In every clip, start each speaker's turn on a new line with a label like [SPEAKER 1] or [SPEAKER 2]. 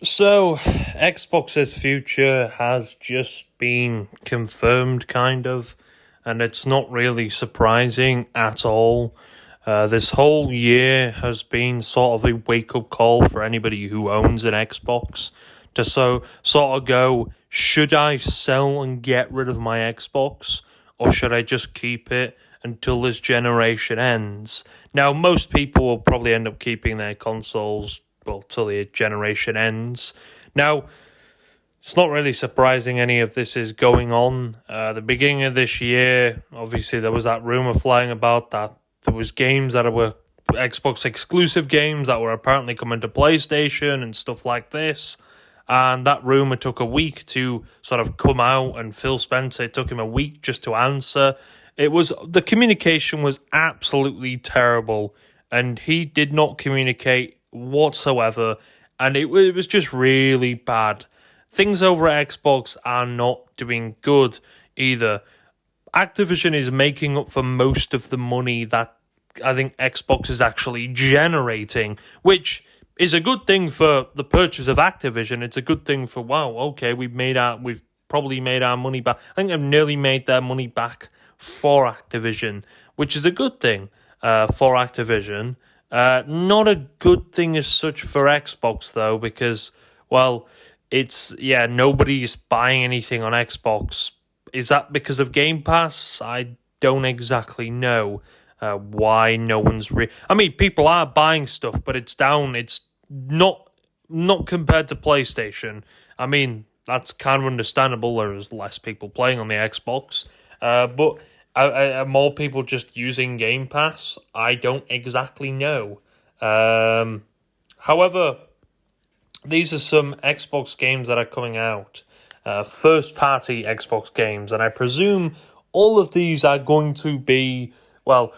[SPEAKER 1] So, Xbox's future has just been confirmed, kind of, and it's not really surprising at all. This whole year has been sort of a wake up call for anybody who owns an Xbox to sort of go, should I sell and get rid of my Xbox, or should I just keep it until this generation ends? Now, most people will probably end up keeping their consoles well till the generation ends. Now, it's not really surprising any of this is going on. The beginning of this year, obviously, there was that rumor flying about that there was games that were Xbox exclusive games that were apparently coming to PlayStation and stuff like this. And that rumor took a week to sort of come out, and Phil Spencer, it took him a week just to answer. The communication was absolutely terrible, and he did not communicate whatsoever, and it was just really bad. Things over at Xbox are not doing good either. Activision is making up for most of the money that I think Xbox is actually generating, which is a good thing for the purchase of Activision. It's a good thing for, wow, okay, we've probably made our money back. I think they've nearly made their money back for Activision, which is a good thing for Activision. Not a good thing as such for Xbox, though, because, well, nobody's buying anything on Xbox. Is that because of Game Pass? I don't exactly know why no one's... I mean, people are buying stuff, but it's down. It's not compared to PlayStation. I mean, that's kind of understandable. There's less people playing on the Xbox. But are more people just using Game Pass? I don't exactly know. However, these are some Xbox games that are coming out. First-party Xbox games. And I presume all of these are going to be... Well,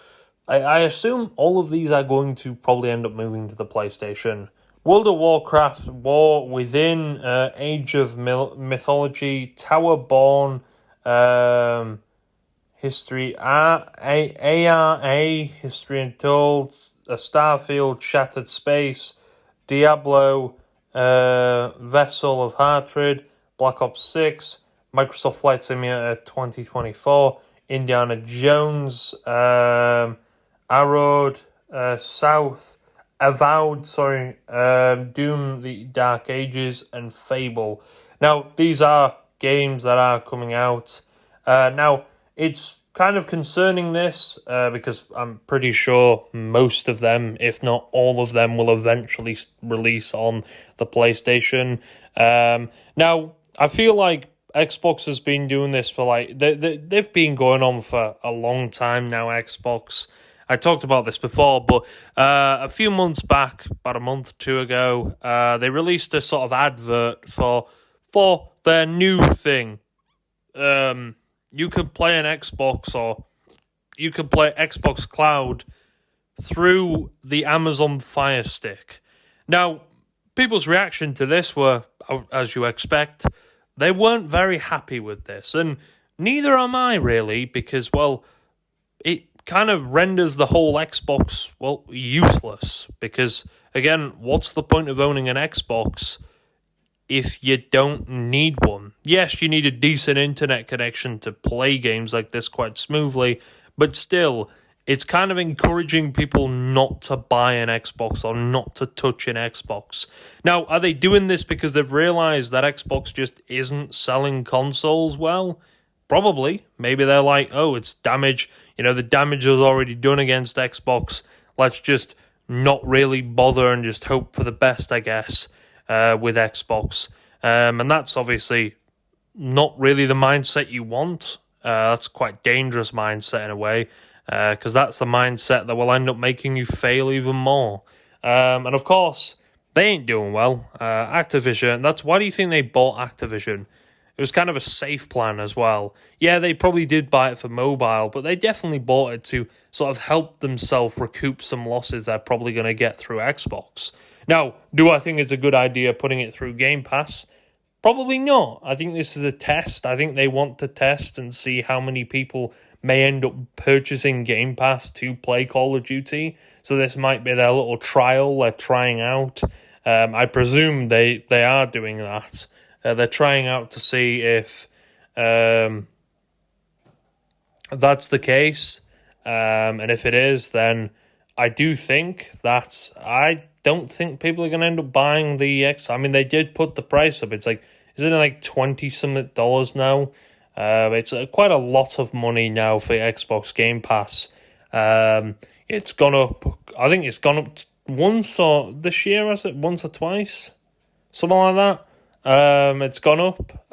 [SPEAKER 1] I assume all of these are going to probably end up moving to the PlayStation. World of Warcraft, War Within, Age of Mythology, Towerborn, History, ARA, History Untold, Starfield, Shattered Space, Diablo, Vessel of Hatred, Black Ops 6, Microsoft Flight Simulator 2024, Indiana Jones, Arrowed, Avowed, Doom, The Dark Ages, and Fable. Now, these are games that are coming out. Now, it's kind of concerning this because I'm pretty sure most of them, if not all of them, will eventually release on the PlayStation. Now, I feel like Xbox has been doing this for they've been going on for a long time now, Xbox. I talked about this before, but a few months back, about a month or two ago, they released a sort of advert for their new thing. You can play an Xbox, or you can play Xbox Cloud through the Amazon Fire Stick. Now, people's reaction to this were, as you expect, they weren't very happy with this, and neither am I really, because, well, it kind of renders the whole Xbox, well, useless, because, again, what's the point of owning an Xbox if you don't need one? Yes, you need a decent internet connection to play games like this quite smoothly, but still, it's kind of encouraging people not to buy an Xbox or not to touch an Xbox. Now, are they doing this because they've realized that Xbox just isn't selling consoles well? Probably. Maybe they're like, oh, it's damage. The damage is already done against Xbox. Let's just not really bother and just hope for the best, I guess, with Xbox. And that's obviously not really the mindset you want. That's quite dangerous mindset in a way, because that's the mindset that will end up making you fail even more. And of course, they ain't doing well. Activision, why do you think they bought Activision? It was kind of a safe plan as well. Yeah, they probably did buy it for mobile, but they definitely bought it to sort of help themselves recoup some losses they're probably going to get through Xbox. Now, do I think it's a good idea putting it through Game Pass? Probably not. I think this is a test. I think they want to test and see how many people may end up purchasing Game Pass to play Call of Duty. So this might be their little trial they're trying out. I presume they are doing that. They're trying out to see if that's the case. And if it is, then I do think that I don't think people are going to end up buying the X. I mean, they did put the price up. It's like, isn't it like $20 dollars now? It's quite a lot of money now for Xbox Game Pass. It's gone up. I think it's gone up once or this year, has it? Once or twice, something like that. It's gone up.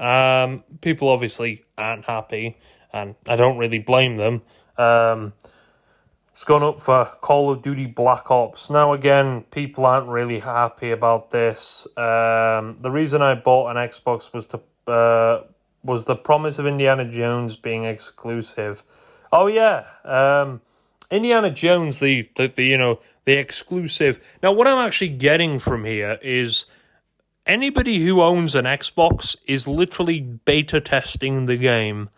[SPEAKER 1] People obviously aren't happy, and I don't really blame them. It's gone up for Call of Duty Black Ops. Now, again, people aren't really happy about this. The reason I bought an Xbox was the promise of Indiana Jones being exclusive. Oh yeah, Indiana Jones, the exclusive. Now, what I'm actually getting from here is anybody who owns an Xbox is literally beta testing the game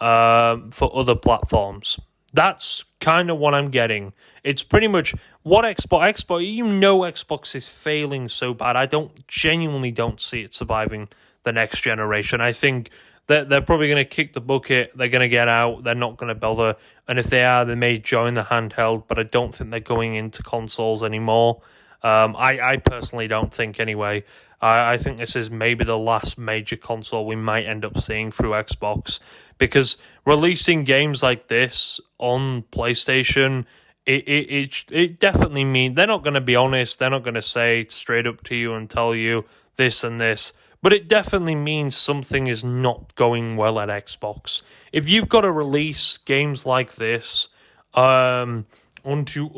[SPEAKER 1] for other platforms. That's kind of what I'm getting. It's pretty much what Xbox, Xbox is failing so bad. I genuinely don't see it surviving the next generation. I think that they're probably going to kick the bucket. They're going to get out. They're not going to bother. And if they are, they may join the handheld, but I don't think they're going into consoles anymore. I personally don't think anyway. I think this is maybe the last major console we might end up seeing through Xbox, because releasing games like this on PlayStation, it definitely means they're not going to be honest. They're not going to say straight up to you and tell you this and this, but it definitely means something is not going well at Xbox. If you've got to release games like this onto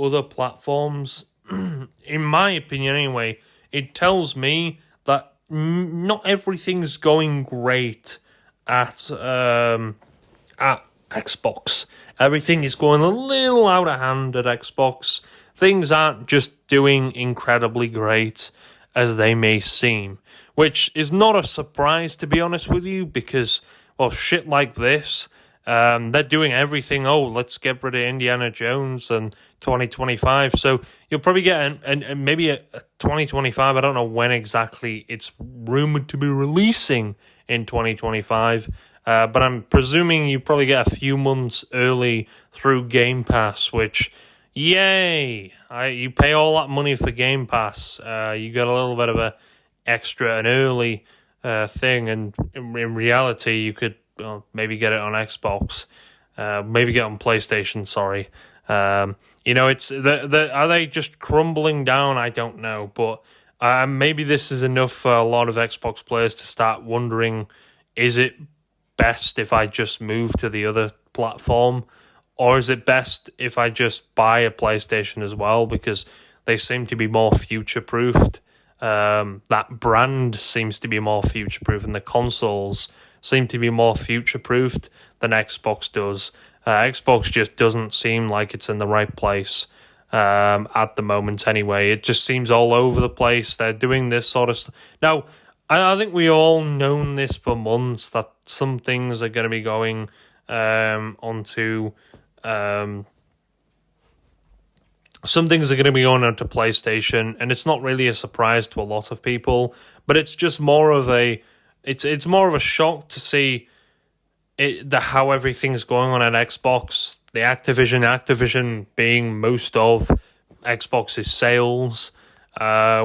[SPEAKER 1] other platforms, in my opinion anyway, it tells me that not everything's going great at Xbox. Everything is going a little out of hand at Xbox. Things aren't just doing incredibly great as they may seem, which is not a surprise, to be honest with you, because, well, shit like this, they're doing everything. Oh, let's get rid of Indiana Jones and 2025. So you'll probably get and maybe a 2025. I don't know when exactly it's rumored to be releasing in 2025. But I'm presuming you probably get a few months early through Game Pass, which, yay! You pay all that money for Game Pass. You get a little bit of a extra, an early thing, and in reality, you could maybe get it on Xbox, maybe get it on PlayStation. Sorry, it's are they just crumbling down? I don't know, but maybe this is enough for a lot of Xbox players to start wondering: is it best if I just move to the other platform, or is it best if I just buy a PlayStation as well, because they seem to be more future-proofed? That brand seems to be more future-proof, and the consoles seem to be more future-proofed than Xbox does. Xbox just doesn't seem like it's in the right place at the moment anyway. It just seems all over the place. They're doing this sort of stuff. Now, I think we all known this for months, that some things are going to be going onto some things are going to be going onto PlayStation, and it's not really a surprise to a lot of people, but it's just more of it's more of a shock to see how everything's going on at Xbox. The Activision being most of Xbox's sales,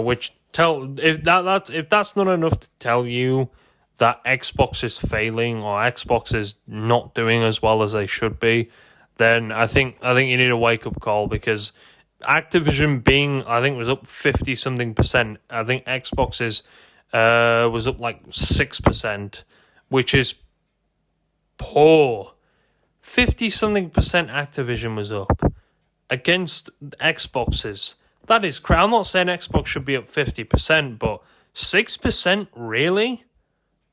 [SPEAKER 1] which if that's not enough to tell you that Xbox is failing or Xbox is not doing as well as they should be, then I think you need a wake up call, because Activision was up 50-something%. I think Xbox's was up like 6%, which is poor. 50-something% Activision was up against Xbox's. That is crap. I'm not saying Xbox should be up 50%, but 6%, really?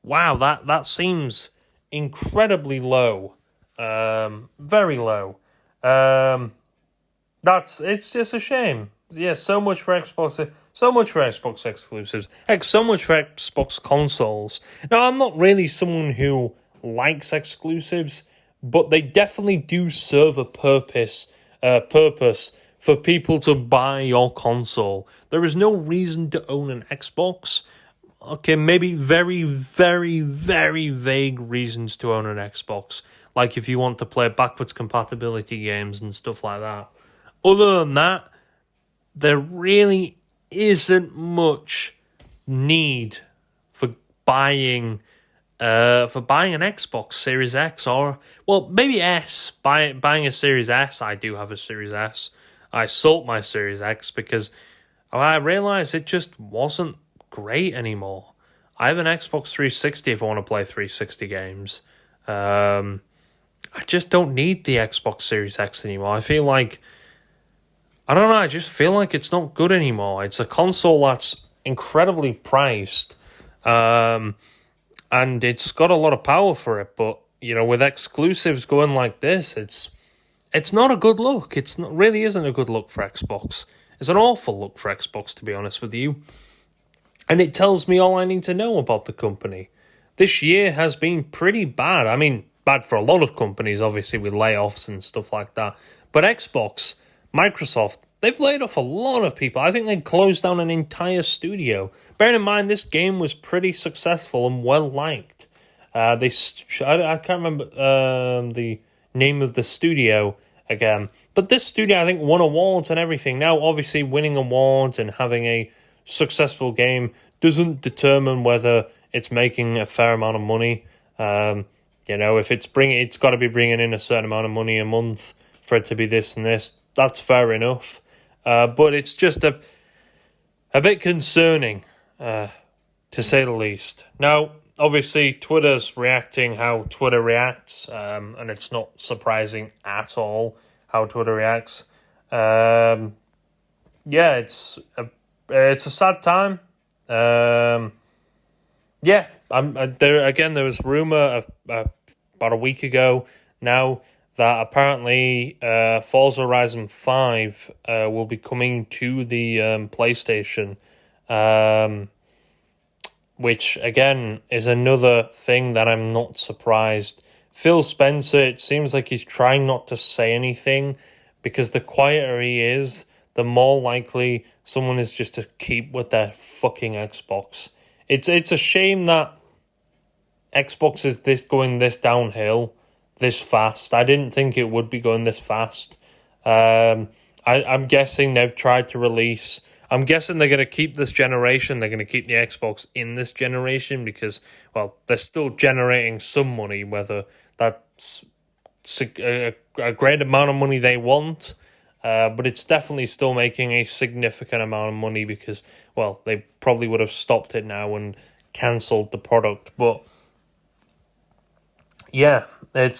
[SPEAKER 1] Wow, that seems incredibly low. Very low. It's just a shame. Yeah, so much for Xbox. So much for Xbox exclusives. Heck, so much for Xbox consoles. Now, I'm not really someone who likes exclusives, but they definitely do serve a purpose for people to buy your console. There is no reason to own an Xbox. Okay, maybe very, very, very vague reasons to own an Xbox. Like if you want to play backwards compatibility games and stuff like that. Other than that, there really isn't much need for buying an Xbox Series X or, well, maybe S. Buying a Series S. I do have a Series S. I sold my Series X because I realized it just wasn't great anymore. I have an Xbox 360 if I want to play 360 games. I just don't need the Xbox Series X anymore. I feel like, I don't know, I just feel like it's not good anymore. It's a console that's incredibly priced, and it's got a lot of power for it, but, you know, with exclusives going like this, it's not a good look. Really isn't a good look for Xbox. It's an awful look for Xbox, to be honest with you. And it tells me all I need to know about the company. This year has been pretty bad. I mean, bad for a lot of companies, obviously, with layoffs and stuff like that. But Xbox, Microsoft, they've laid off a lot of people. I think they closed down an entire studio. Bearing in mind, this game was pretty successful and well-liked. I can't remember the name of the studio again. But this studio, I think, won awards and everything. Now, obviously, winning awards and having a successful game doesn't determine whether it's making a fair amount of money. You know, if it's got to be bringing in a certain amount of money a month for it to be this and this. That's fair enough. But it's just a bit concerning, to say the least. Now, obviously, Twitter's reacting how Twitter reacts, and it's not surprising at all how Twitter reacts. Yeah, it's a sad time. Yeah, there was rumor about a week ago now that apparently Forza Horizon 5 will be coming to the PlayStation, which, again, is another thing that I'm not surprised. Phil Spencer, it seems like he's trying not to say anything, because the quieter he is, the more likely someone is just to keep with their fucking Xbox. It's a shame that Xbox is going this downhill this fast. I didn't think it would be going this fast. I'm guessing they've tried to release... I'm guessing they're going to keep this generation. They're going to keep the Xbox in this generation because, well, they're still generating some money, whether that's a great amount of money they want, but it's definitely still making a significant amount of money because, well, they probably would have stopped it now and cancelled the product. But, yeah, Phil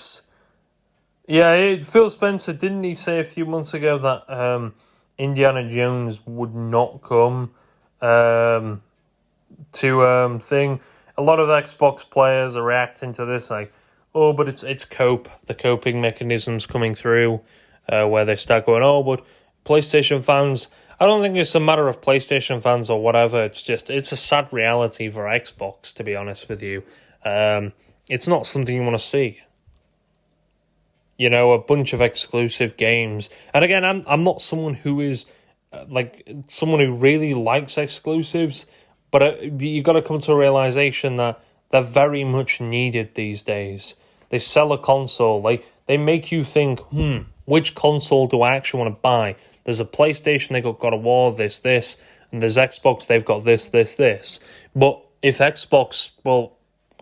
[SPEAKER 1] Spencer, didn't he say a few months ago that Indiana Jones would not come to thing? A lot of Xbox players are reacting to this like, oh, but it's the coping mechanisms coming through, where they start going, oh, but PlayStation fans, I don't think it's a matter of PlayStation fans or whatever, it's a sad reality for Xbox, to be honest with you. It's not something you want to see. You know, a bunch of exclusive games. And again, I'm not someone who is someone who really likes exclusives, but you got to come to a realization that they're very much needed these days. They sell a console, they make you think, which console do I actually want to buy? There's a PlayStation, they got God of War, this, and there's Xbox, they've got this. But if Xbox,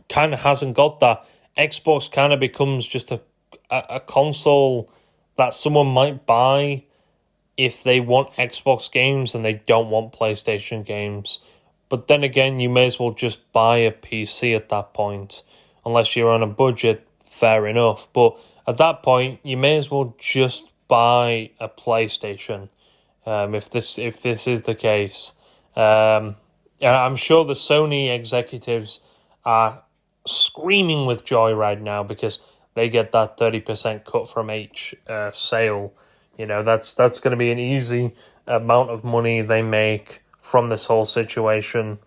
[SPEAKER 1] kind of hasn't got that, Xbox kind of becomes just a console that someone might buy if they want Xbox games and they don't want PlayStation games. But then again, you may as well just buy a PC at that point. Unless you're on a budget, fair enough. But at that point, you may as well just buy a PlayStation. If this is the case. I'm sure the Sony executives are screaming with joy right now because they get that 30% cut from each sale. You know, that's going to be an easy amount of money they make from this whole situation.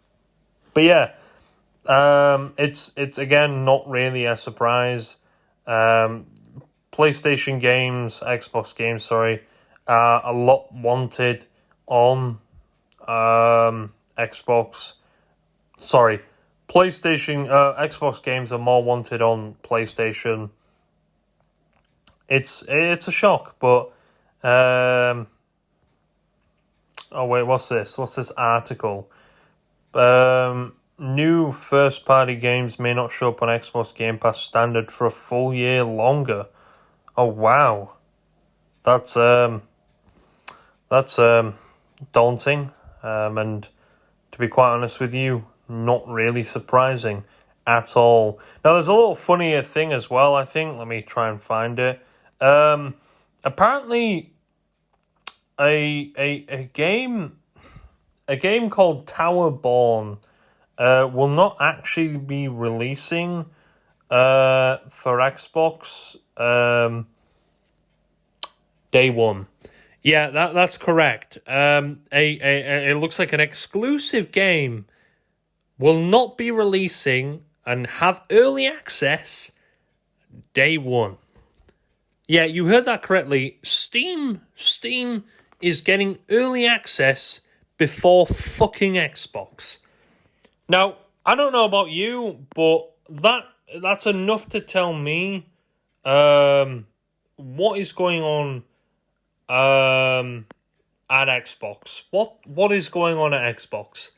[SPEAKER 1] But yeah, it's again not really a surprise. PlayStation games, Xbox games, are a lot wanted on Xbox. Sorry, PlayStation. Xbox games are more wanted on PlayStation. It's a shock, but oh wait, what's this? What's this article? New first-party games may not show up on Xbox Game Pass standard for a full year longer. Oh wow, that's daunting. And to be quite honest with you, not really surprising at all. Now, there's a little funnier thing as well, I think. Let me try and find it. Apparently, a game called Towerborn will not actually be releasing for Xbox day one. Yeah, that's correct. It looks like an exclusive game will not be releasing and have early access day one. Yeah, you heard that correctly. Steam is getting early access before fucking Xbox. Now, I don't know about you, but that's enough to tell me what is going on at Xbox. What is going on at Xbox?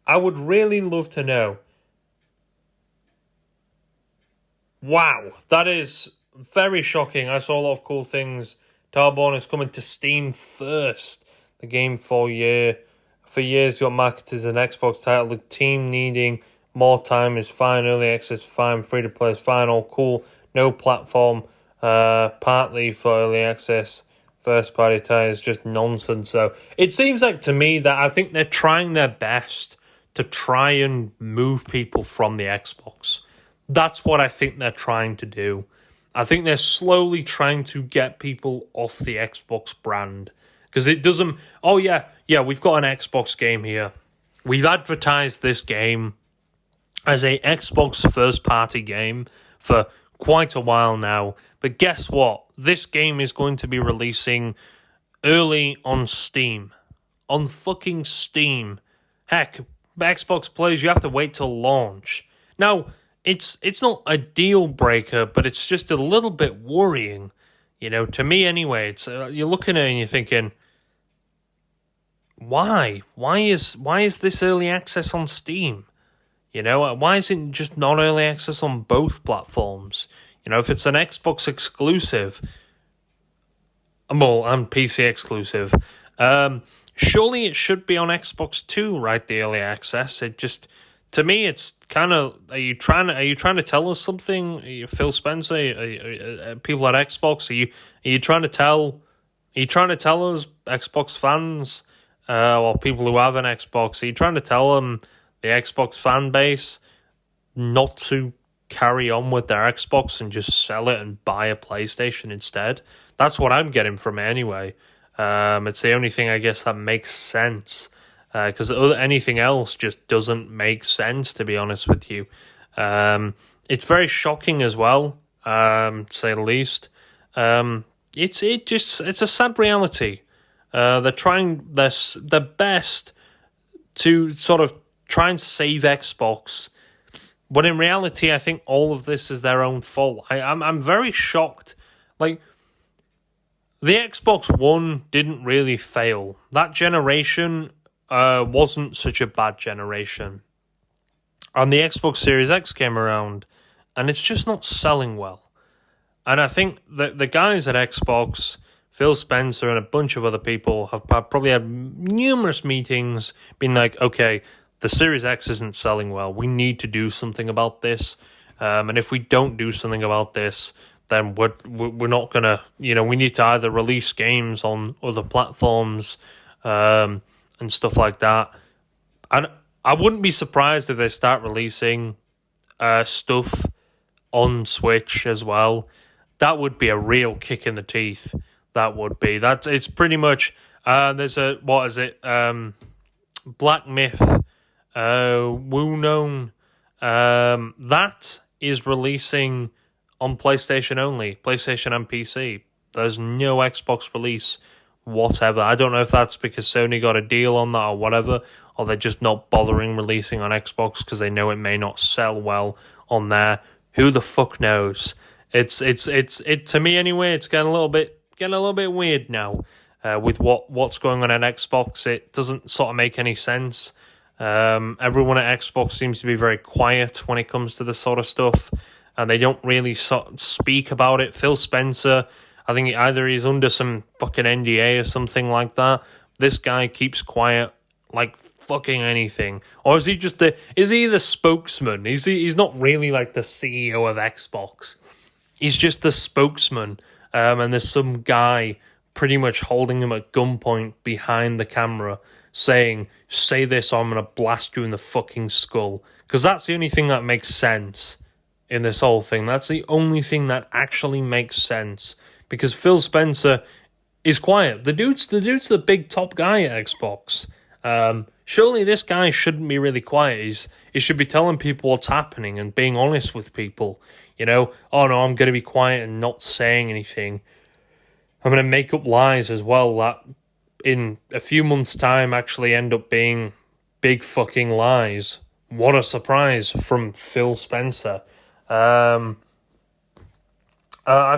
[SPEAKER 1] I would really love to know. Wow, that is very shocking. I saw a lot of cool things. Towerborn is coming to Steam first. The game for years got marketed as an Xbox title. The team needing more time is fine. Early access fine. Free to play is fine. All cool. No platform. Partly for early access. First party title is just nonsense. So it seems like to me that I think they're trying their best to try and move people from the Xbox. That's what I think they're trying to do. I think they're slowly trying to get people off the Xbox brand. Because it doesn't... Oh, yeah, we've got an Xbox game here. We've advertised this game as a Xbox first-party game for quite a while now. But guess what? This game is going to be releasing early on Steam. On fucking Steam. Heck, Xbox players, you have to wait till launch. Now... It's not a deal breaker, but it's just a little bit worrying, to me anyway. It's you're looking at it and you're thinking, why is this early access on Steam? Why is it just not early access on both platforms? If it's an Xbox exclusive, well, and PC exclusive, surely it should be on Xbox too, right? The early access. It just. To me, it's kind of. Are you trying to tell us something? Are you Phil Spencer? People at Xbox? Are you trying to tell? Are you trying to tell us Xbox fans or people who have an Xbox? Are you trying to tell them the Xbox fan base not to carry on with their Xbox and just sell it and buy a PlayStation instead? That's what I'm getting from it anyway. It's the only thing I guess that makes sense. Because anything else just doesn't make sense, to be honest with you. It's very shocking as well, to say the least. It's a sad reality. They're trying their best to sort of try and save Xbox, but in reality, I think all of this is their own fault. I'm very shocked. Like, the Xbox One didn't really fail. That generation wasn't such a bad generation. And the Xbox Series X came around, and it's just not selling well. And I think that the guys at Xbox, Phil Spencer and a bunch of other people, have probably had numerous meetings being like, okay, the Series X isn't selling well. We need to do something about this. And if we don't do something about this, then we're not going to, we need to either release games on other platforms, and stuff like that. And I wouldn't be surprised if they start releasing stuff on Switch as well. That would be a real kick in the teeth. That would be. It's pretty much... there's a... What is it? Black Myth. Woonone. That is releasing on PlayStation only. PlayStation and PC. There's no Xbox release whatever. I don't know if that's because Sony got a deal on that or whatever, or they're just not bothering releasing on Xbox because they know it may not sell well on there. Who the fuck knows? It's to me anyway. It's getting a little bit weird now with what's going on at Xbox. It doesn't sort of make any sense. Everyone at Xbox seems to be very quiet when it comes to this sort of stuff, and they don't really sort of speak about it. Phil Spencer, I think either he's under some fucking NDA or something like that. This guy keeps quiet like fucking anything. Or is he just is he the spokesman? He's not really like the CEO of Xbox. He's just the spokesman. And there's some guy pretty much holding him at gunpoint behind the camera saying, say this or I'm going to blast you in the fucking skull. Because that's the only thing that makes sense in this whole thing. That's the only thing that actually makes sense. Because Phil Spencer is quiet. The dude's the big top guy at Xbox. Surely this guy shouldn't be really quiet. He should be telling people what's happening and being honest with people. You know, oh no, I'm going to be quiet and not saying anything. I'm going to make up lies as well that in a few months' time actually end up being big fucking lies. What a surprise from Phil Spencer. I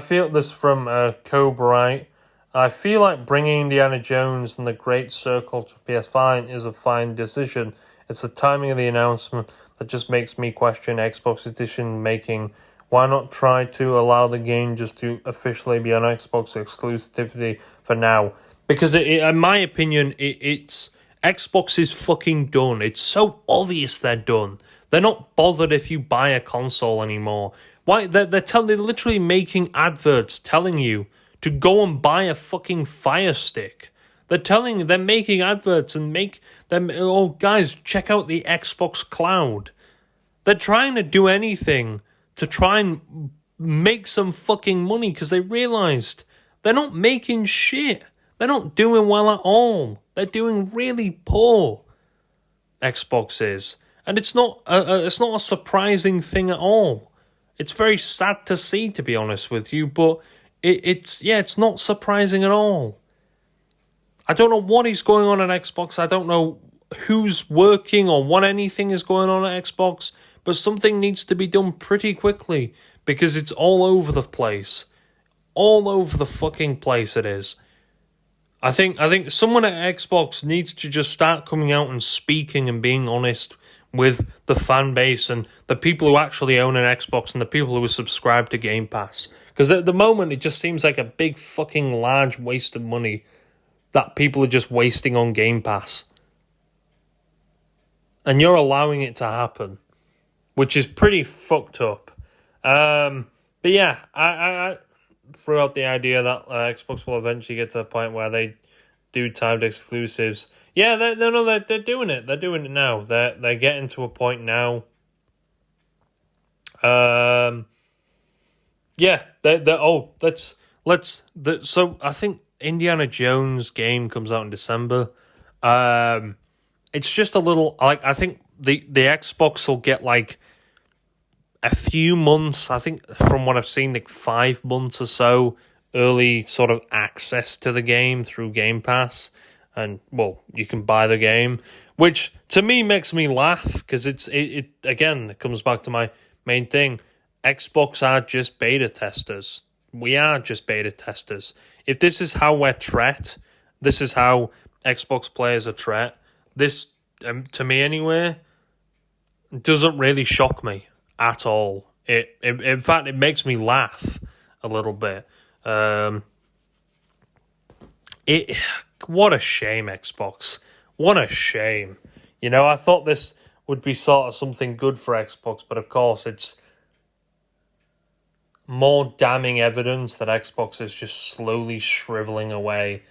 [SPEAKER 1] feel this from Cobright. I feel like bringing Indiana Jones and the Great Circle to PS5 is a fine decision. It's the timing of the announcement that just makes me question Xbox decision making. Why not try to allow the game just to officially be on Xbox exclusivity for now? Because in my opinion, it's Xbox is fucking done. It's so obvious they're done. They're not bothered if you buy a console anymore. Why? They're literally making adverts telling you to go and buy a fucking Fire Stick. They're making adverts and make them, oh guys, check out the Xbox Cloud. They're trying to do anything to try and make some fucking money because they realized they're not making shit. They're not doing well at all. They're doing really poor. Xbox is. And it's not a surprising thing at all. It's very sad to see, to be honest with you, but it's not surprising at all. I don't know what is going on at Xbox. I don't know who's working or what anything is going on at Xbox, but something needs to be done pretty quickly because it's all over the place. All over the fucking place it is. I think someone at Xbox needs to just start coming out and speaking and being honest with the fan base and the people who actually own an Xbox and the people who are subscribed to Game Pass. Because at the moment, it just seems like a big fucking large waste of money that people are just wasting on Game Pass. And you're allowing it to happen, which is pretty fucked up. But yeah, I threw out the idea that Xbox will eventually get to the point where they do timed exclusives. Yeah, they're doing it. They're doing it now. They're getting to a point now. So I think Indiana Jones game comes out in December. It's just a little like I think the Xbox will get like a few months. I think from what I've seen, like 5 months or so early sort of access to the game through Game Pass. And, well, you can buy the game, which to me makes me laugh because it comes back to my main thing. Xbox are just beta testers. We are just beta testers. If this is how we're treated, this is how Xbox players are treated, this, to me anyway, doesn't really shock me at all. In fact, it makes me laugh a little bit. What a shame, Xbox. What a shame. You know, I thought this would be sort of something good for Xbox, but of course it's more damning evidence that Xbox is just slowly shriveling away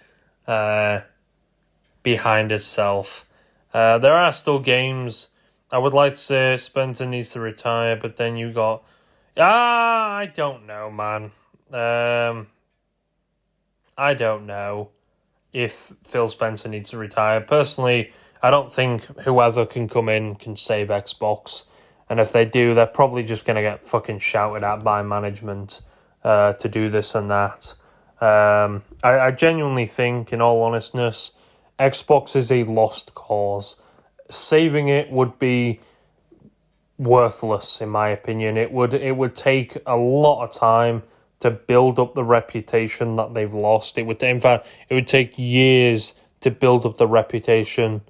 [SPEAKER 1] behind itself. There are still games. I would like to say Spencer needs to retire, but then you got... I don't know, man. I don't know if Phil Spencer needs to retire. Personally, I don't think whoever can come in can save Xbox. And if they do, they're probably just going to get fucking shouted at by management to do this and that. I genuinely think, in all honestness, Xbox is a lost cause. Saving it would be worthless, in my opinion. It would take a lot of time to build up the reputation that they've lost. It would take years to build up the reputation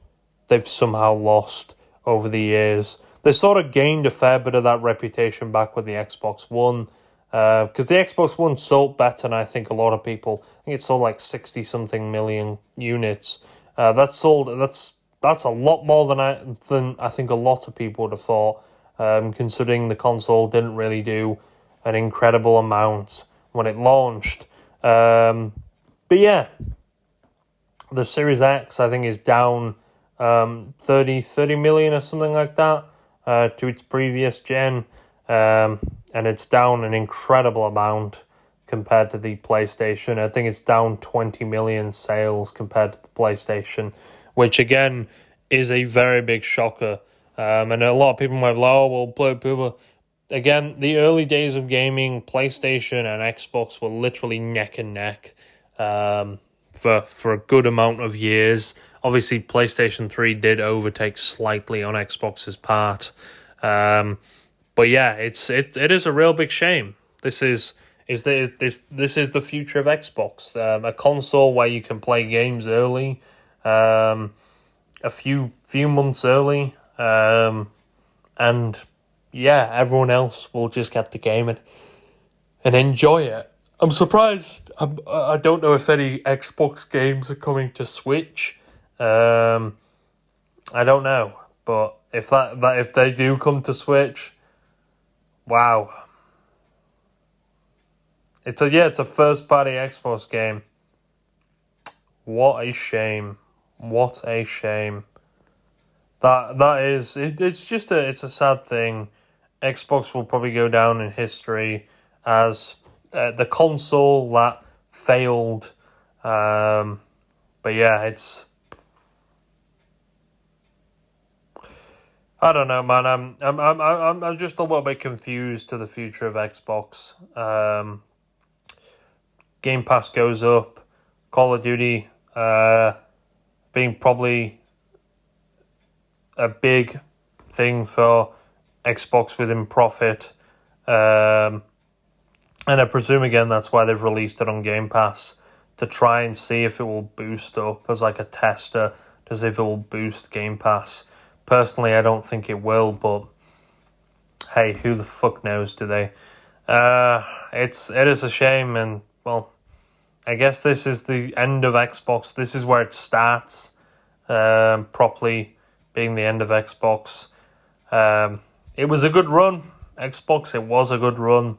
[SPEAKER 1] they've somehow lost over the years. They sort of gained a fair bit of that reputation back with the Xbox One, because the Xbox One sold better than I think a lot of people. I think it sold like 60-something million units. That's a lot more than I think a lot of people would have thought, considering the console didn't really do an incredible amount when it launched. But yeah, the Series X, I think, is down 30 million or something like that to its previous gen. And it's down an incredible amount compared to the PlayStation. I think it's down 20 million sales compared to the PlayStation, which again is a very big shocker. And a lot of people might be like, oh, well, people. Again, the early days of gaming, PlayStation and Xbox were literally neck and neck for a good amount of years. Obviously, PlayStation 3 did overtake slightly on Xbox's part. But yeah, it is a real big shame. This is the future of Xbox. A console where you can play games early, a few months early, and yeah, everyone else will just get the game and enjoy it. I'm surprised. I don't know if any Xbox games are coming to Switch. I don't know, but if they do come to Switch, wow. It's a first party Xbox game. What a shame. What a shame. That is it's a sad thing. Xbox will probably go down in history as the console that failed. But yeah, it's. I don't know, man. I'm just a little bit confused to the future of Xbox. Game Pass goes up. Call of Duty being probably a big thing for Xbox within profit. And I presume, again, that's why they've released it on Game Pass, to try and see if it will boost up as like a tester, as if it will boost Game Pass. Personally, I don't think it will, but hey, who the fuck knows, do they? It is a shame, and well, I guess this is the end of Xbox. This is where it starts, properly being the end of Xbox. It was a good run, Xbox. It was a good run.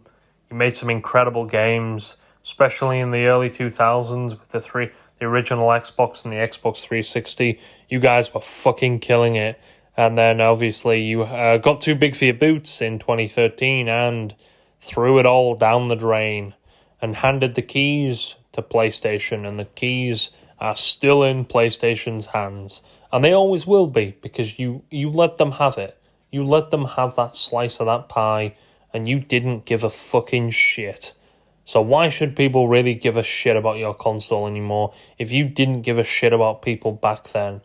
[SPEAKER 1] You made some incredible games, especially in the early 2000s with the original Xbox and the Xbox 360. You guys were fucking killing it. And then obviously you got too big for your boots in 2013 and threw it all down the drain and handed the keys to PlayStation, and the keys are still in PlayStation's hands. And they always will be, because you let them have it. You let them have that slice of that pie, and you didn't give a fucking shit. So why should people really give a shit about your console anymore if you didn't give a shit about people back then?